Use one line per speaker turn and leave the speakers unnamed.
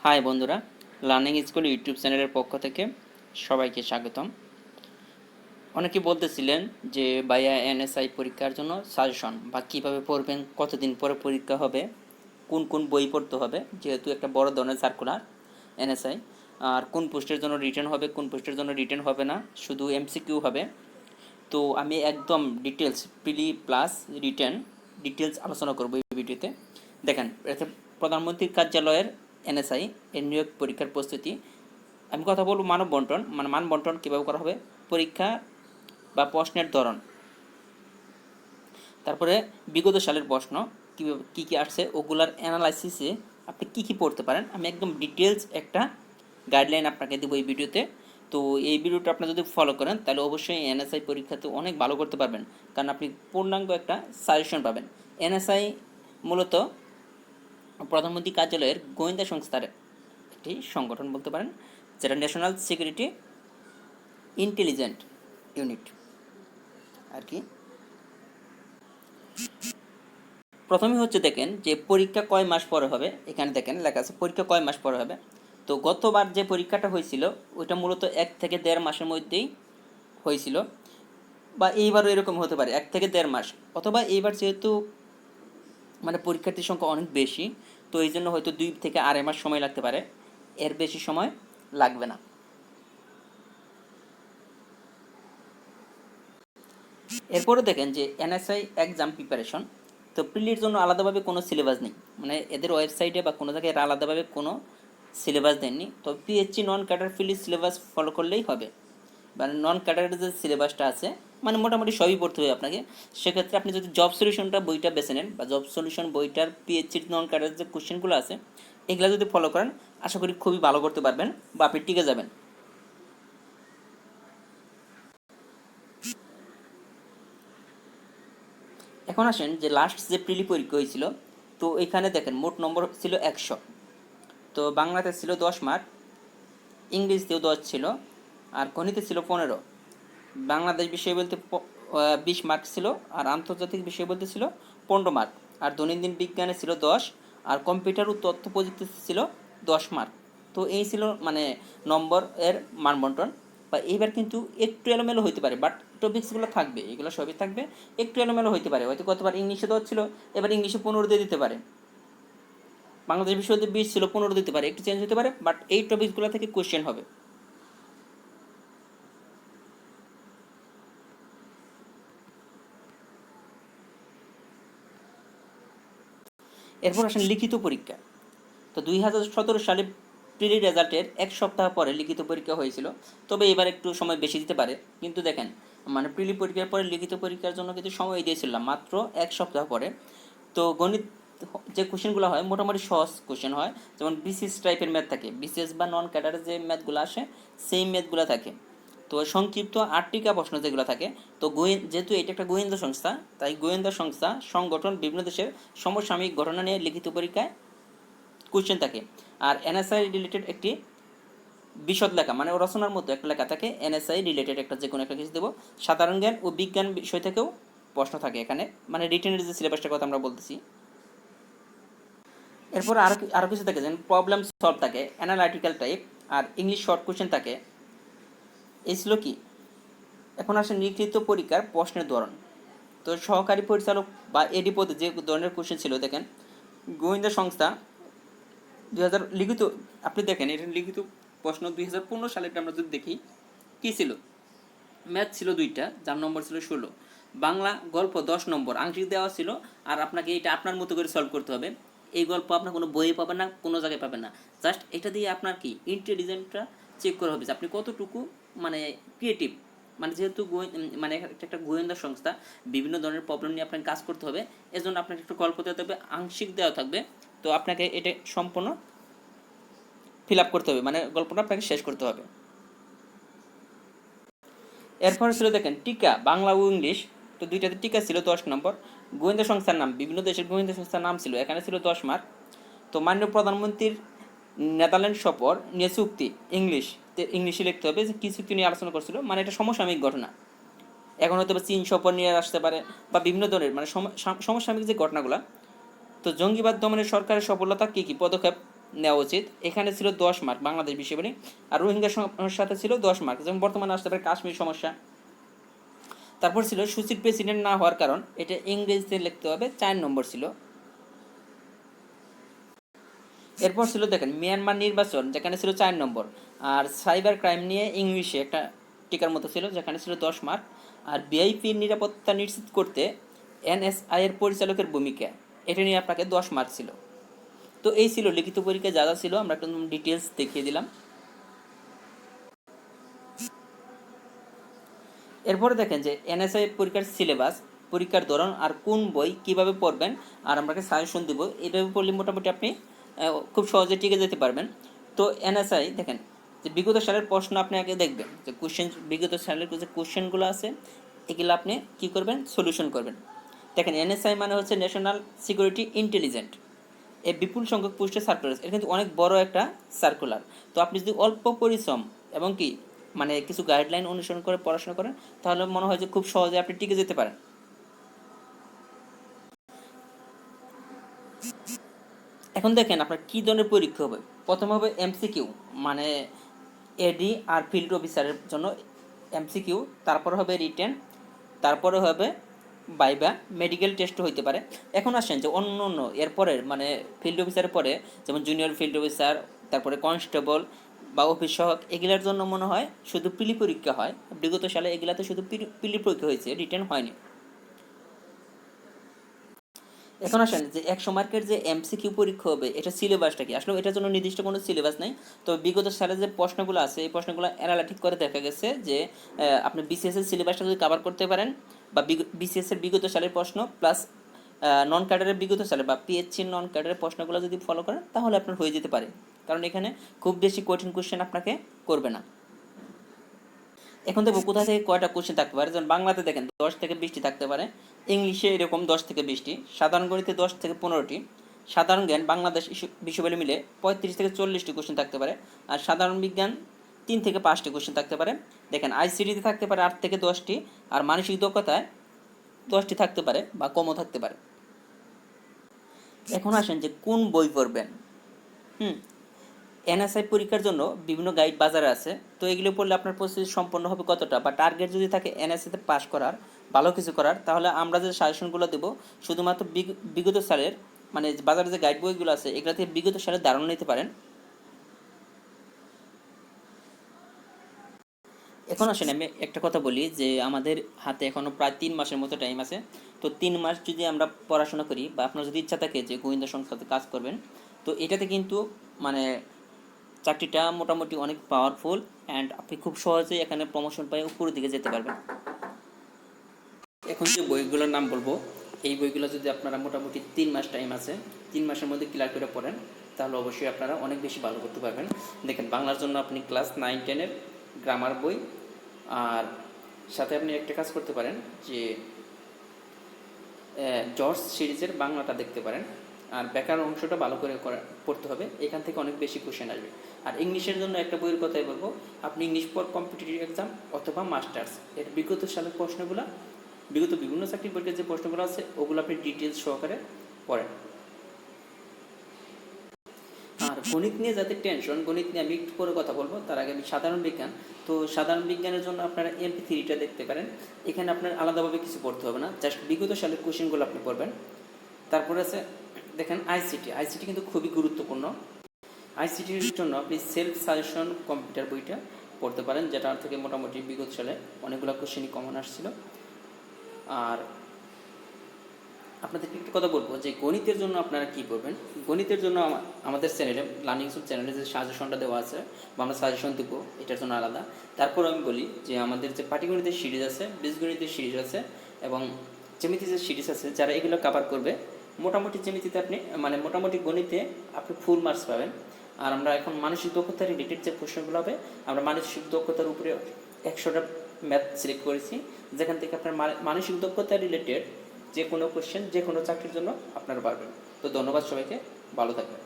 High বন্ধুরা, learning school YouTube চ্যানেলের পক্ষ থেকে সবাইকে স্বাগতম। অনেকে বলতেছিলেন যে ভাইয়া এনএসআই পরীক্ষার জন্য সাজেশন বা কীভাবে পড়বেন, কতদিন পরে পরীক্ষা হবে, কোন কোন বই পড়তে হবে, যেহেতু একটা বড় ধরনের সার্কুলার এনএসআই, আর কোন পোস্টের জন্য রিটার্ন হবে, কোন পোস্টের জন্য রিটার্ন হবে না, শুধু এমসিকিউ হবে। তো আমি একদম ডিটেলস প্রিলি প্লাস রিটার্ন ডিটেলস আলোচনা করবো এই ভিডিওতে। দেখেন, এটা প্রধানমন্ত্রীর কার্যালয়ের এনএসআই এর নিয়োগ পরীক্ষার প্রস্তুতি। আমি কথা বলবো মানব বন্টন, মানে মান বন্টন কীভাবে করা হবে, পরীক্ষা বা প্রশ্নের ধরন, তারপরে বিগত সালের প্রশ্ন কীভাবে কী কী আসছে ওগুলার অ্যানালাইসিসে আপনি কী কী পড়তে পারেন। আমি একদম ডিটেলস একটা গাইডলাইন আপনাকে দেবো এই ভিডিওতে। তো এই ভিডিওটা আপনি যদি ফলো করেন তাহলে অবশ্যই এনএসআই পরীক্ষাতে অনেক ভালো করতে পারবেন, কারণ আপনি পূর্ণাঙ্গ একটা সাজেশন পাবেন। এনএসআই মূলত প্রধানমন্ত্রী কার্যালয়ের গোয়েন্দা সংস্থার একটি সংগঠন বলতে পারেন, যেটা ন্যাশনাল সিকিউরিটি ইন্টেলিজেন্ট ইউনিট আর কি। প্রথমে হচ্ছে দেখেন যে পরীক্ষা কয় মাস পরে হবে, এখানে দেখেন লেখা আছে পরীক্ষা কয় মাস পরে হবে। তো গতবার যে পরীক্ষাটা হয়েছিল ওইটা মূলত 1 থেকে 1.5 মাসের মধ্যেই হয়েছিল, বা এইবারও এরকম হতে পারে 1 থেকে 1.5 মাস, অথবা এইবার যেহেতু মানে পরীক্ষার্থীর সংখ্যা অনেক বেশি, তো এই জন্য হয়তো 2 থেকে 2.5 মাস সময় লাগতে পারে, এর বেশি সময় লাগবে না। এরপরে দেখেন যে এনএসআই এক্সাম প্রিপারেশন। তো প্রিলির জন্য আলাদাভাবে কোনো সিলেবাস নেই, মানে এদের ওয়েবসাইটে বা কোনো জায়গায় আলাদাভাবে কোনো সিলেবাস দেননি। তো পিএইচসি নন ক্যাডার প্রিলির সিলেবাস ফলো করলেই হবে, মানে নন ক্যাডারের যে সিলেবাসটা আছে মানে মোটামুটি সবই পড়তে হবে আপনাকে। সেক্ষেত্রে আপনি যদি জব সলিউশনটা বইটা বেছে নেন, বা জব সলিউশন বইটার পিএইচসির নন ক্যাডারের যে কোশ্চেনগুলো আছে এগুলো যদি ফলো করেন আশা করি খুবই ভালো করতে পারবেন বা আপনি টিকে যাবেন। এখন আসেন যে লাস্ট যে প্রিলি পরীক্ষা হয়েছিল, তো এখানে দেখেন মোট নম্বর ছিল 100। তো বাংলাতে ছিল 10 মার্ক, ইংরেজিতেও 10 ছিল, আর গণিতে ছিল 15। বাংলাদেশ বিষয় বলতে 20 মার্ক ছিল, আর আন্তর্জাতিক বিষয় বলতে ছিল 15 মার্ক, আর দৈনন্দিন বিজ্ঞানে ছিল 10, আর কম্পিউটার ও তথ্য প্রযুক্তিতে ছিল 10 মার্ক। তো এই ছিল মানে নম্বর এর মানবন্টন। বা এইবার কিন্তু একটু এলোমেলো হইতে পারে, বাট টপিক্সগুলো থাকবে, এগুলো সবই থাকবে। একটু এলোমেলো হইতে পারে, হয়তো কতবার ইংলিশে 10 ছিল, এবার ইংলিশে 15 দিয়ে দিতে পারে। বাংলাদেশ বিষয়ে 20 ছিল, 15 দিতে পারে, একটু চেঞ্জ হতে পারে, বাট এই টপিকসগুলো থেকে কোশ্চেন হবে। এরপর আসেন লিখিত পরীক্ষা। তো 2017 সালে প্রিলি রেজাল্টের 1 সপ্তাহ পরে লিখিত পরীক্ষা হয়েছিল, তবে এবার একটু সময় বেশি দিতে পারে। কিন্তু দেখেন, মানে প্রিলি পরীক্ষার পরে লিখিত পরীক্ষার জন্য কিন্তু সময় দিয়েছিলাম মাত্র 1 সপ্তাহ পরে। তো গণিত যে কোশ্চেনগুলো হয় মোটামুটি সহজ কোশ্চেন হয়, যেমন বিসিএস টাইপের ম্যাথ থাকে, বিসিএস বা নন ক্যাডারের যে ম্যাথগুলো আসে সেই ম্যাথগুলো থাকে। তো সংক্ষিপ্ত 8টিকা প্রশ্ন যেগুলো থাকে। তো যেহেতু এটা একটা গোয়েন্দা সংস্থা, তাই গোয়েন্দা সংস্থা সংগঠন বিভিন্ন দেশের সমসাময়িক ঘটনা নিয়ে লিখিত পরীক্ষায় কোশ্চেন থাকে। আর এনএসআই রিলেটেড একটি বিশদ লেখা, মানে রচনার মতো একটা লেখা থাকে, এনএসআই রিলেটেড একটা যে কোনো একটা কিছু দেবো। সাধারণ জ্ঞান ও বিজ্ঞান বিষয় থেকেও প্রশ্ন থাকে এখানে, মানে রিটেনের যে সিলেবাসটার কথা আমরা বলতেছি। এরপর আরও কিছু থাকে, যেমন প্রবলেম সলভ থাকে, অ্যানালাইটিক্যাল টাইপ, আর ইংলিশ শর্ট কোশ্চেন থাকে। এই ছিল কি। এখন আসে লিখিত পরীক্ষার প্রশ্নের ধরন। তো সহকারী পরিচালক বা এডি পদে যে ধরনের কোশ্চেন ছিল, দেখেন গোয়েন্দা সংস্থা 2000 লিখিত, আপনি দেখেন এটা লিখিত প্রশ্ন 2015 সালেরটা আমরা যদি দেখি কী ছিল। ম্যাথ ছিল 2টা, যার নম্বর ছিল 16। বাংলা গল্প 10 নম্বর আংশিক দেওয়া ছিল, আর আপনাকে এটা আপনার মতো করে সলভ করতে হবে। এই গল্প আপনার কোনো বইয়ে পাবেন না, কোনো জায়গায় পাবেন না, জাস্ট এটা দিয়ে আপনার কি ইন্টেলিজেন্টটা চেক করা হবে যে আপনি কতটুকু মানে ক্রিয়েটিভ। মানে যেহেতু মানে একটা গোয়েন্দা সংস্থা, বিভিন্ন ধরনের প্রবলেম নিয়ে আপনাকে কাজ করতে হবে, এজন্য আপনাকে একটু গল্প দেওয়া থাকবে, আংশিক দেওয়া থাকবে। তো আপনাকে এটা সম্পূর্ণ ফিল আপ করতে হবে, মানে গল্পটা আপনাকে শেষ করতে হবে। এরপর ছিল দেখেন টিকা বাংলা ও ইংলিশ। তো দুইটাতে টিকা ছিল 10 নম্বর। গোয়েন্দা সংস্থার নাম, বিভিন্ন দেশের গোয়েন্দা সংস্থার নাম ছিল, এখানে ছিল 10 মার্ক। তো মাননীয় প্রধানমন্ত্রীর নেদারল্যান্ড সফর নিয়ে চুক্তি, ইংলিশে লিখতে হবে যে কী চুক্তি নিয়ে আলোচনা করছিল, মানে এটা সমসাময়িক ঘটনা। এখন হয়তো বা চীন সফর নিয়ে আসতে পারে, বা বিভিন্ন ধরনের মানে সমসাময়িক যে ঘটনাগুলো। তো জঙ্গিবাদ দমনের সরকারের সফলতা কী কী পদক্ষেপ নেওয়া উচিত। এখানে ছিল 10 মার্ক বাংলাদেশ বিষয়াবলী, আর রোহিঙ্গা সমস্যাতে ছিল 10 মার্ক, যেমন বর্তমানে আসতে পারে কাশ্মীর সমস্যা। তারপর ছিল সুচির প্রেসিডেন্ট না হওয়ার কারণ, এটা ইংরেজিতে লিখতে হবে, 4 নম্বর ছিল। এরপর ছিল দেখেন মিয়ানমার নির্বাচন, যেখানে ছিল 4 নম্বর। আর সাইবার ক্রাইম নিয়ে ইংলিশে একটা টিকার মতো ছিল, যেখানে ছিল 10 মার্ক। আর ভিআইপির নিরাপত্তা নিশ্চিত করতে এনএসআই এর পরিচালকের ভূমিকা, এটা নিয়ে আপনাকে 10 মার্ক ছিল। তো এই ছিল লিখিত পরীক্ষা যা যা ছিল, আমরা একদম ডিটেলস দেখিয়ে দিলাম। এরপরে দেখেন যে এনএসআই পরীক্ষার সিলেবাস, পরীক্ষার ধরন, আর কোন বই কিভাবে পড়বেন, আর আপনাকে সাজেশন দিব। এইভাবে পড়লে মোটামুটি আপনি খুব সহজে টিকে যেতে পারবেন। তো এনএসআই দেখেন যে বিগত সালের প্রশ্ন আপনি আগে দেখবেন, যে কোশ্চেন, বিগত সালের যে কোশ্চেনগুলো আছে এগুলো আপনি কী করবেন, সলিউশন করবেন। দেখেন এনএসআই মানে হচ্ছে ন্যাশনাল সিকিউরিটি ইন্টেলিজেন্ট, এই বিপুল সংখ্যক পোস্টের সার্কুলার, এটা কিন্তু অনেক বড় একটা সার্কুলার। তো আপনি যদি অল্প পরিশ্রম এবং কি মানে কিছু গাইডলাইন অনুসরণ করে পড়াশোনা করেন, তাহলে মনে হয় যে খুব সহজে আপনি টিকে যেতে পারেন। এখন দেখেন আপনার কী ধরনের পরীক্ষা হবে। প্রথমে হবে এমসিকিউ, মানে এডি আর ফিল্ড অফিসারের জন্য এমসিকিউ, তারপর হবে রিটেন, তারপরে হবে ভাইভা, মেডিকেল টেস্ট হইতে পারে। এখন আসেন যে অন্য অন্য এরপরের মানে ফিল্ড অফিসারের পরে, যেমন জুনিয়র ফিল্ড অফিসার, তারপরে কনস্টেবল বা অফিস সহক, এগুলার জন্য মনে হয় শুধু পিলি পরীক্ষা হয়। বিগত সালে এগুলাতে শুধু পিলি পরীক্ষা হয়েছে, রিটেন হয়নি। এখন আসেন যে 100 মার্কের যে এমসিকিউ পরীক্ষা হবে, এটা সিলেবাসটা কি? আসলে এটার জন্য নির্দিষ্ট কোনো সিলেবাস নাই। তো বিগত সালে যে প্রশ্নগুলো আছে, এই প্রশ্নগুলো অ্যানালাইটিক করে দেখা গেছে যে আপনি বিসিএস এর সিলেবাসটা যদি কভার করতে পারেন, বা বিসিএস এর বিগত সালের প্রশ্ন প্লাস নন ক্যাডারের বিগত সালে বা পিএইচসি নন ক্যাডারের প্রশ্নগুলো যদি ফলো করেন, তাহলে আপনার হয়ে যেতে পারে। কারণ এখানে খুব বেশি কঠিন কোশ্চেন আপনাকে করবে না। এখন দেখো কোথা থেকে কয়টা কোশ্চেন থাকতে পারে। যেমন বাংলাতে দেখেন 10 থেকে 20টি থাকতে পারে, ইংলিশে এরকম 10 থেকে 20টি, সাধারণ গণিতে 10 থেকে 15টি, সাধারণ জ্ঞান বাংলাদেশ বিশ্ববিদ্যালয় মিলে 35 থেকে 40টি কোশ্চেন থাকতে পারে, আর সাধারণ বিজ্ঞান 3 থেকে 5টি কোশ্চেন থাকতে পারে। দেখেন আইসিটিতে থাকতে পারে 8 থেকে 10টি, আর মানসিক দক্ষতায় 10টি থাকতে পারে বা কমও থাকতে পারে। এখন আসেন যে কোন বই পড়বেন। এনএসআই পরীক্ষার জন্য বিভিন্ন গাইড বাজারে আছে। তো এগুলো পড়লে আপনার প্রস্তুতি সম্পন্ন হবে কতটা, বা টার্গেট যদি থাকে এনএসআইতে পাস করার, ভালো কিছু করার, তাহলে আমরা যে সাজেশনগুলো দেবো শুধুমাত্র বিগত সালের মানে বাজারে যে গাইড বইগুলো আছে এগুলো থেকে বিগত সালের ধারণা নিতে পারেন। এখন আসেন আমি একটা কথা বলি যে আমাদের হাতে এখনও প্রায় 3 মাসের মতো টাইম আছে। তো 3 মাস যদি আমরা পড়াশোনা করি, বা আপনার যদি ইচ্ছা থাকে যে গোয়েন্দা সংস্থাতে কাজ করবেন, তো এটাতে কিন্তু মানে চাকরিটা মোটামুটি অনেক পাওয়ারফুল, অ্যান্ড আপনি খুব সহজেই এখানে প্রমোশন পাই উপরের দিকে যেতে পারবেন। এখন যে বইগুলোর নাম বলবো, এই বইগুলো যদি আপনারা মোটামুটি 3 মাস টাইম আছে, 3 মাসের মধ্যে ক্লিয়ার করে পড়েন, তাহলে অবশ্যই আপনারা অনেক বেশি ভালো করতে পারবেন। দেখেন বাংলার জন্য আপনি ক্লাস 9-10-এর গ্রামার বই, আর সাথে আপনি একটা কাজ করতে পারেন যে জর্জ সিরিজের বাংলাটা দেখতে পারেন, আর ব্যাকরণ অংশটা ভালো করে পড়তে হবে, এখান থেকে অনেক বেশি কোশ্চেন আসবে। আর ইংলিশের জন্য একটা বইয়ের কথাই বলবো, আপনি ইংলিশ ফর কম্পিটিটিভ এক্সাম অথবা মাস্টার্স, এর বিগত সালের প্রশ্নগুলো, বিগত বিভিন্ন চাকরি পরীক্ষার যে প্রশ্নগুলো আছে ওগুলো আপনি ডিটেলস সহকারে পড়েন। আর গণিত নিয়ে যাতে টেনশন, গণিত নিয়ে আমি একটু পরে কথা বলবো, তার আগে আমি সাধারণ বিজ্ঞান। তো সাধারণ বিজ্ঞানের জন্য আপনারা MP3টা দেখতে পারেন, এখানে আপনার আলাদাভাবে কিছু পড়তে হবে না, জাস্ট বিগত সালের কোশ্চেনগুলো আপনি পড়বেন। তারপরে আছে দেখেন আইসিটি কিন্তু খুবই গুরুত্বপূর্ণ। আইসিটির জন্য আপনি সেলফ সাজেশন কম্পিউটার বইটা পড়তে পারেন, যেটা থেকে মোটামুটি বিগত সালে অনেকগুলো কোশ্চেনই কমন আসছিল। আর আপনাদেরকে একটা কথা বলবো যে গণিতের জন্য আপনারা কী করবেন। গণিতের জন্য আমাদের চ্যানেলে লার্নিং সুপ চ্যানেলে যে সাজেশনটা দেওয়া আছে বা আমরা সাজেশন দেবো, এটার জন্য আলাদা। তারপর আমি বলি যে আমাদের যে পাটিগণিতের সিরিজ আছে, বীজগণিতের সিরিজ আছে, এবং জ্যামিতি যে সিরিজ আছে, যারা এগুলো কভার করবে মোটামুটি জ্যামিতিতে আপনি মানে মোটামুটি গণিতে আপনি ফুল মার্কস পাবেন। আর আমরা এখন মানসিক দক্ষতা রিলেটেড যে প্রশ্নগুলো হবে, আমরা মানসিক দক্ষতার উপরে 100টা ম্যাথ সিলেক্ট করেছি, যেখান থেকে আপনার মানসিক দক্ষতা রিলেটেড যে কোনো কোশ্চেন যে কোনো চাকরির জন্য আপনারা পারবেন। তো ধন্যবাদ সবাইকে, ভালো থাকবেন।